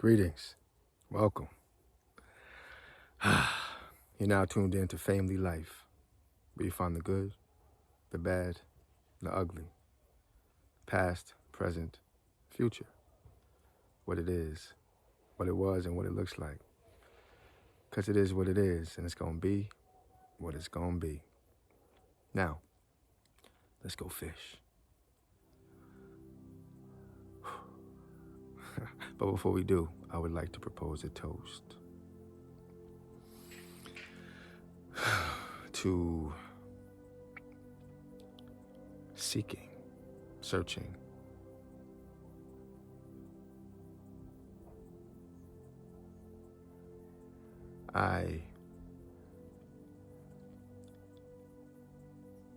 Greetings. Welcome. You're now tuned in to Family Life, where you find the good, the bad, the ugly, past, present, future, what it is, what it was, and what it looks like. Because it is what it is, and it's going to be what it's going to be. Now, let's go fish. But before we do, I would like to propose a toast to seeking, searching, I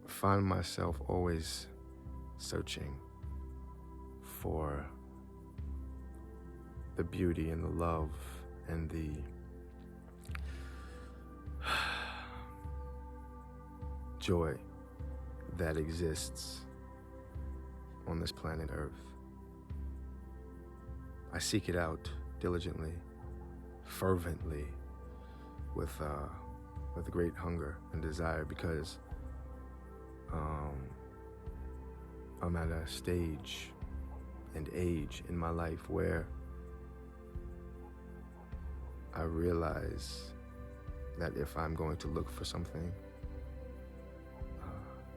find myself always searching for the beauty and the love and the joy that exists on this planet Earth. I seek it out diligently, fervently, with great hunger and desire, because I'm at a stage and age in my life where I realize that if I'm going to look for something,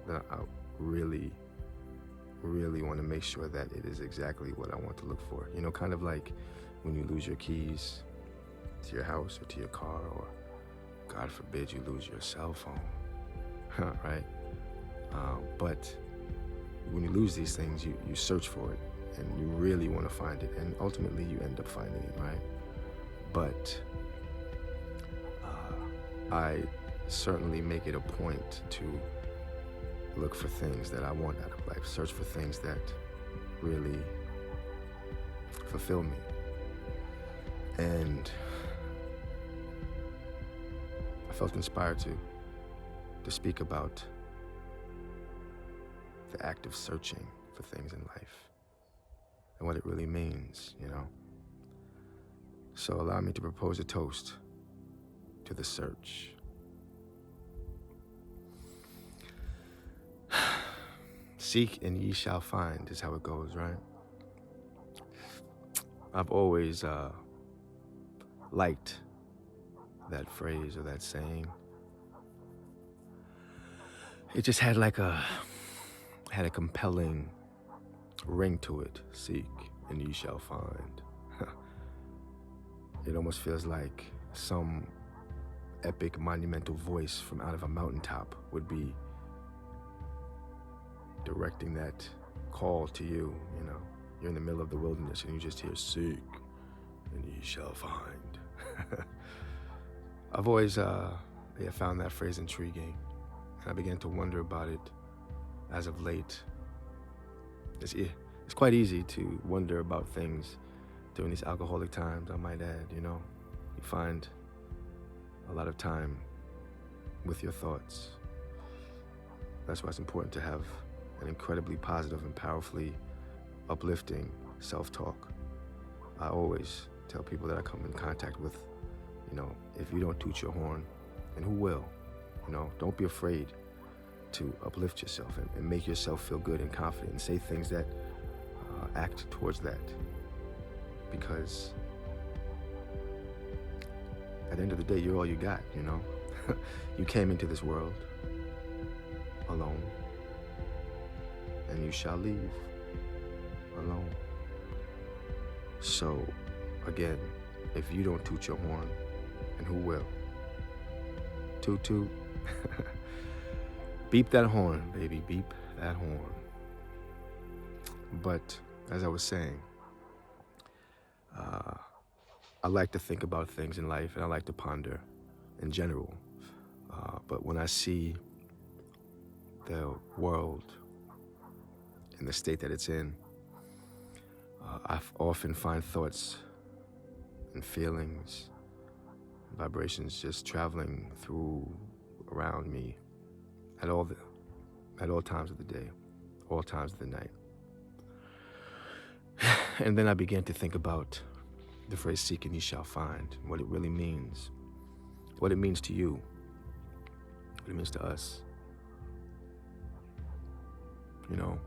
that I really want to make sure that it is exactly what I want to look for. You know, kind of like when you lose your keys to your house or to your car, or God forbid you lose your cell phone, right? But when you lose these things, you search for it, and you really want to find it, and ultimately you end up finding it, right? But I certainly make it a point to look for things that I want out of life, search for things that really fulfill me. And I felt inspired to speak about the act of searching for things in life and what it really means, you know? So allow me to propose a toast to the search. Seek and ye shall find is how it goes, right? I've always liked that phrase or that saying. It just had a compelling ring to it. Seek and ye shall find. It almost feels like some epic monumental voice from out of a mountaintop would be directing that call to you, you know. You're in the middle of the wilderness and you just hear, seek and ye shall find. I've always found that phrase intriguing, and I began to wonder about it as of late. It's quite easy to wonder about things during these alcoholic times, I might add, you know. You find a lot of time with your thoughts. That's why it's important to have an incredibly positive and powerfully uplifting self-talk. I always tell people that I come in contact with, you know, if you don't toot your horn, and who will? You know, don't be afraid to uplift yourself and make yourself feel good and confident, and say things that act towards that. Because at the end of the day, you're all you got, you know? You came into this world alone, and you shall leave alone. So, again, if you don't toot your horn, and who will? Toot toot. Beep that horn, baby, beep that horn. But, as I was saying, I like to think about things in life, and I like to ponder in general. But when I see the world in the state that it's in, I often find thoughts and feelings, vibrations just traveling through around me at all times of the day, all times of the night. And then I began to think about the phrase seek and ye shall find, what it really means, what it means to you, what it means to us. You know,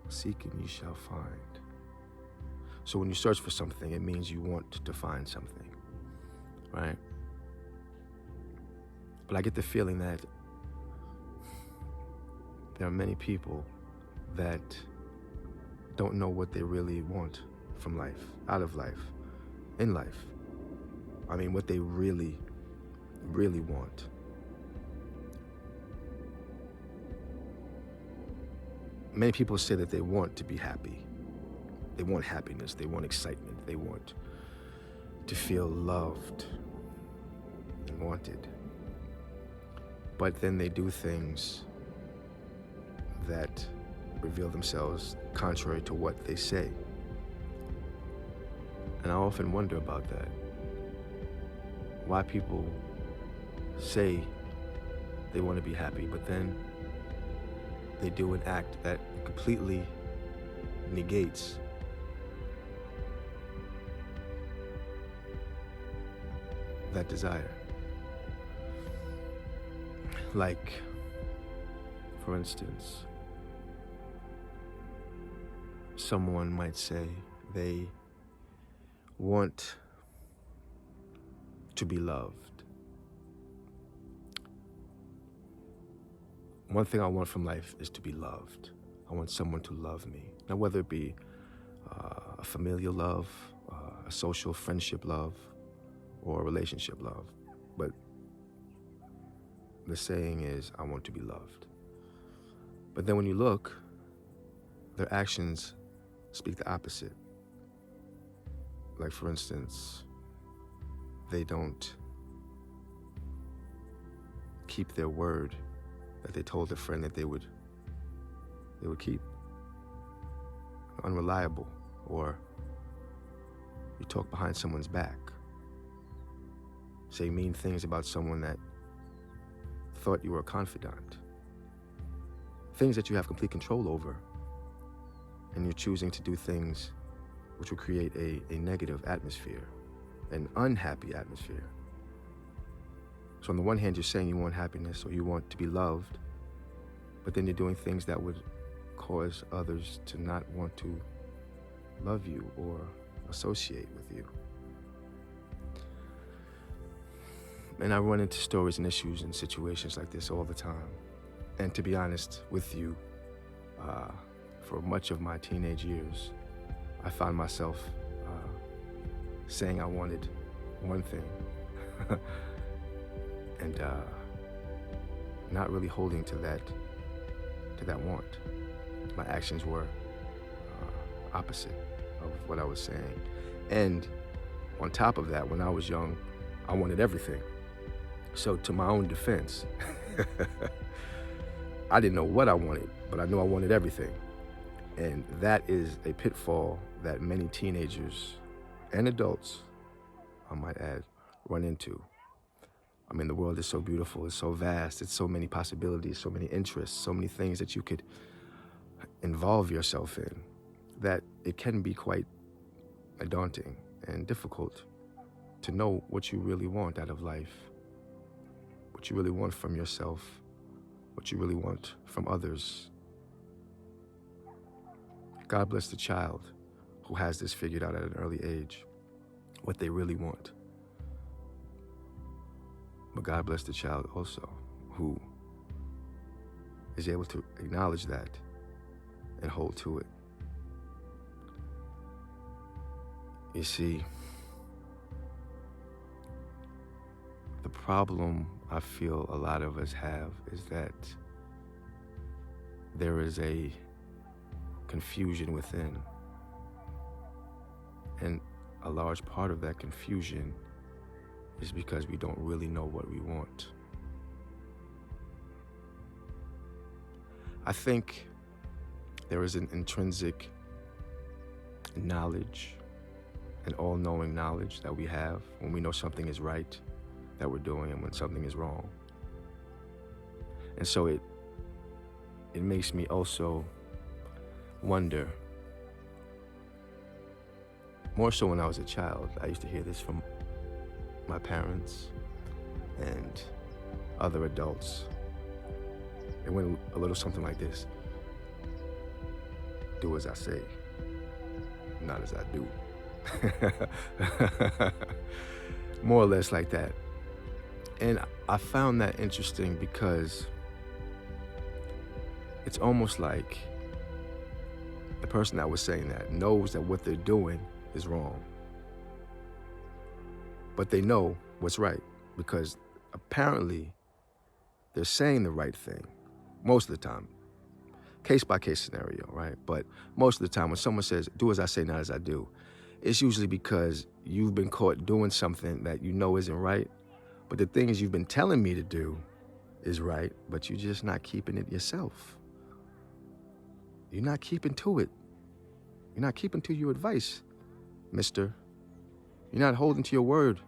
seek and ye shall find. So when you search for something, it means you want to find something, right? But I get the feeling that there are many people that don't know what they really want from life, out of life, in life. I mean, what they really, really want. Many people say that they want to be happy. They want happiness, they want excitement, they want to feel loved and wanted. But then they do things that reveal themselves contrary to what they say. And I often wonder about that. Why people say they want to be happy, but then they do an act that completely negates that desire. Like, for instance, someone might say they want to be loved. One thing I want from life is to be loved. I want someone to love me. Now, whether it be a familial love, a social friendship love, or a relationship love. But the saying is, I want to be loved. But then when you look, their actions speak the opposite. Like, for instance, they don't keep their word that they told a friend that they would keep. Unreliable, or you talk behind someone's back. Say mean things about someone that thought you were a confidant. Things that you have complete control over, and you're choosing to do things which will create a negative atmosphere, an unhappy atmosphere. So on the one hand, you're saying you want happiness or you want to be loved, but then you're doing things that would cause others to not want to love you or associate with you. And I run into stories and issues and situations like this all the time. And to be honest with you, for much of my teenage years, I found myself saying I wanted one thing and not really holding to that want. My actions were opposite of what I was saying. And on top of that, when I was young, I wanted everything. So to my own defense, I didn't know what I wanted, but I knew I wanted everything. And that is a pitfall that many teenagers and adults, I might add, run into. I mean, the world is so beautiful, it's so vast, it's so many possibilities, so many interests, so many things that you could involve yourself in, that it can be quite daunting and difficult to know what you really want out of life, what you really want from yourself, what you really want from others. God bless the child who has this figured out at an early age, what they really want. But God bless the child also who is able to acknowledge that and hold to it. You see, the problem I feel a lot of us have is that there is a confusion within. And a large part of that confusion is because we don't really know what we want. I think there is an intrinsic knowledge, an all-knowing knowledge that we have when we know something is right that we're doing and when something is wrong. And so it makes me also wonder More so when I was a child. I used to hear this from my parents and other adults. It went a little something like this. Do as I say, not as I do. More or less like that. And I found that interesting because it's almost like the person that was saying that knows that what they're doing is wrong. But they know what's right because apparently they're saying the right thing most of the time. Case by case scenario, right? But most of the time when someone says, do as I say, not as I do, it's usually because you've been caught doing something that you know isn't right. But the things you've been telling me to do is right, but you're just not keeping it yourself. You're not keeping to it. You're not keeping to your advice, mister. You're not holding to your word,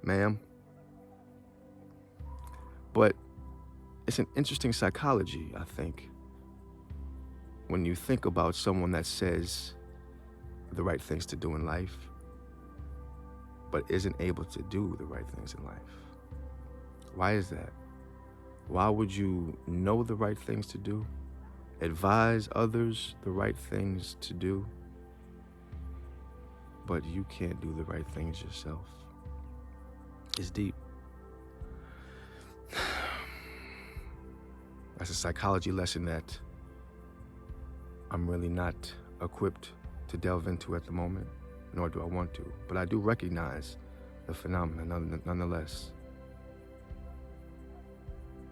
ma'am. But it's an interesting psychology, I think, when you think about someone that says the right things to do in life, but isn't able to do the right things in life. Why is that? Why would you know the right things to do, advise others the right things to do, but you can't do the right things yourself? It's deep. That's a psychology lesson that I'm really not equipped to delve into at the moment, nor do I want to. But I do recognize the phenomenon nonetheless.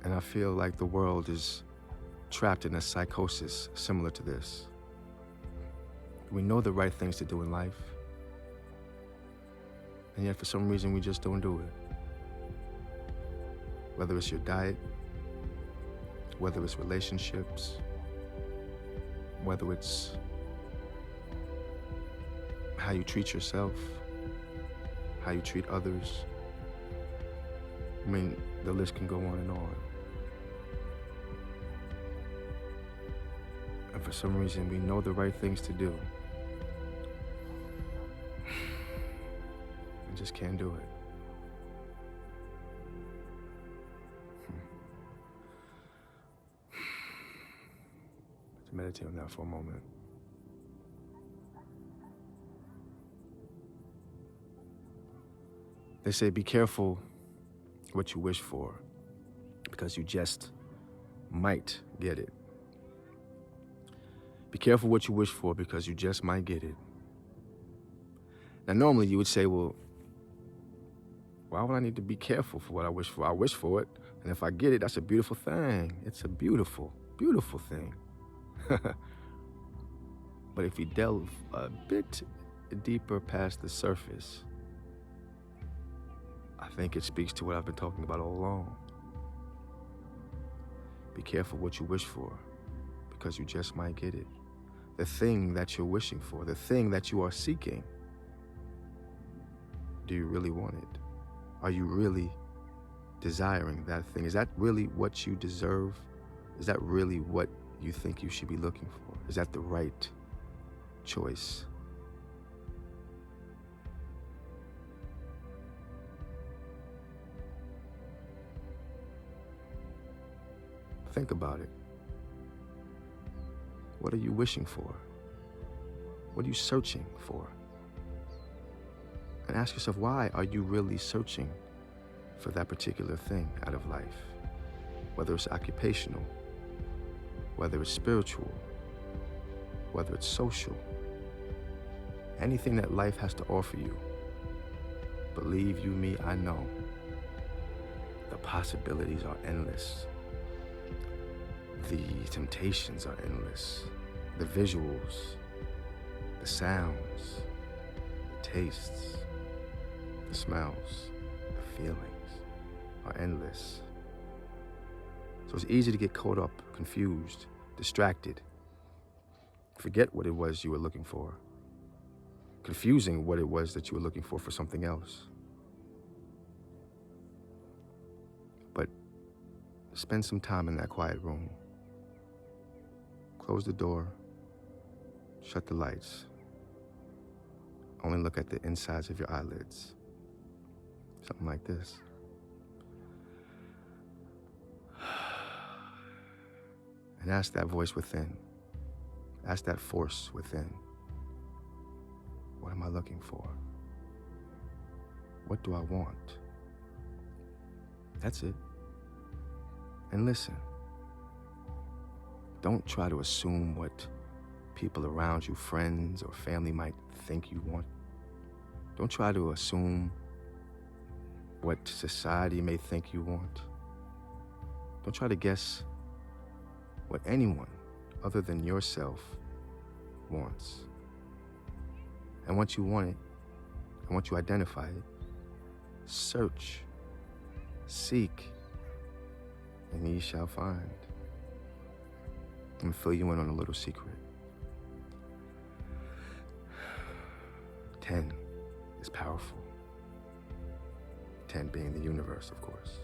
And I feel like the world is trapped in a psychosis similar to this. We know the right things to do in life, and yet for some reason we just don't do it. Whether it's your diet, whether it's relationships, whether it's how you treat yourself, how you treat others. I mean, the list can go on and on. And for some reason, we know the right things to do. We just can't do it. Let's meditate on that for a moment. They say, be careful what you wish for, because you just might get it. Be careful what you wish for, because you just might get it. Now, normally you would say, well, why would I need to be careful for what I wish for? I wish for it, and if I get it, that's a beautiful thing. It's a beautiful, beautiful thing. But if you delve a bit deeper past the surface, I think it speaks to what I've been talking about all along. Be careful what you wish for, because you just might get it. The thing that you're wishing for, the thing that you are seeking, do you really want it? Are you really desiring that thing? Is that really what you deserve? Is that really what you think you should be looking for? Is that the right choice? Think about it. What are you wishing for? What are you searching for? And ask yourself, why are you really searching for that particular thing out of life? Whether it's occupational, whether it's spiritual, whether it's social, anything that life has to offer you, believe you me, I know, the possibilities are endless. The temptations are endless. The visuals, the sounds, the tastes, the smells, the feelings are endless. So it's easy to get caught up, confused, distracted, forget what it was you were looking for, confusing what it was that you were looking for something else. But spend some time in that quiet room. Close the door, shut the lights. Only look at the insides of your eyelids. Something like this. And ask that voice within. Ask that force within. What am I looking for? What do I want? That's it. And listen. Don't try to assume what people around you, friends or family, might think you want. Don't try to assume what society may think you want. Don't try to guess what anyone other than yourself wants. And once you want it, and once you identify it, search, seek, and ye shall find. I'm gonna fill you in on a little secret. 10 is powerful. 10 being the universe, of course.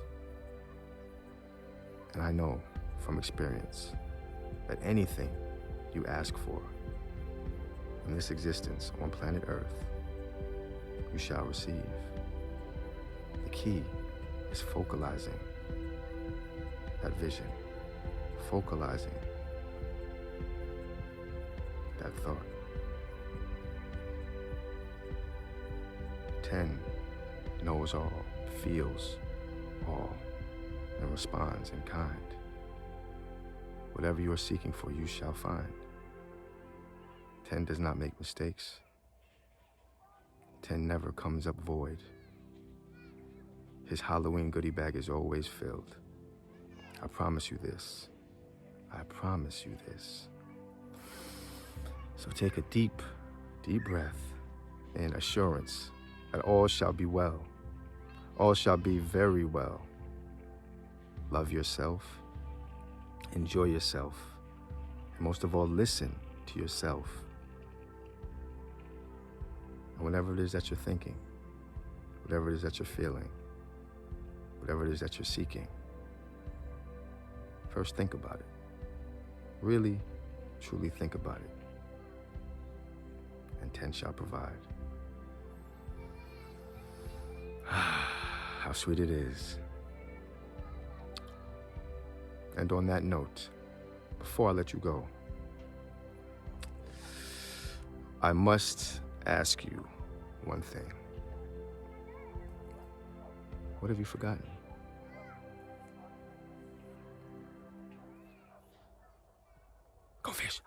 And I know from experience that anything you ask for in this existence on planet Earth, you shall receive. The key is focalizing that vision, focalizing that thought. 10 knows all, feels all, and responds in kind. Whatever you are seeking for, you shall find. 10 does not make mistakes. 10 never comes up void. His Halloween goodie bag is always filled. I promise you this. I promise you this. So take a deep, deep breath in assurance that all shall be well. All shall be very well. Love yourself. Enjoy yourself. And most of all, listen to yourself. And whatever it is that you're thinking, whatever it is that you're feeling, whatever it is that you're seeking, first think about it. Really, truly think about it. And 10 shall provide. How sweet it is. And on that note, before I let you go, I must ask you one thing. What have you forgotten? Go fish.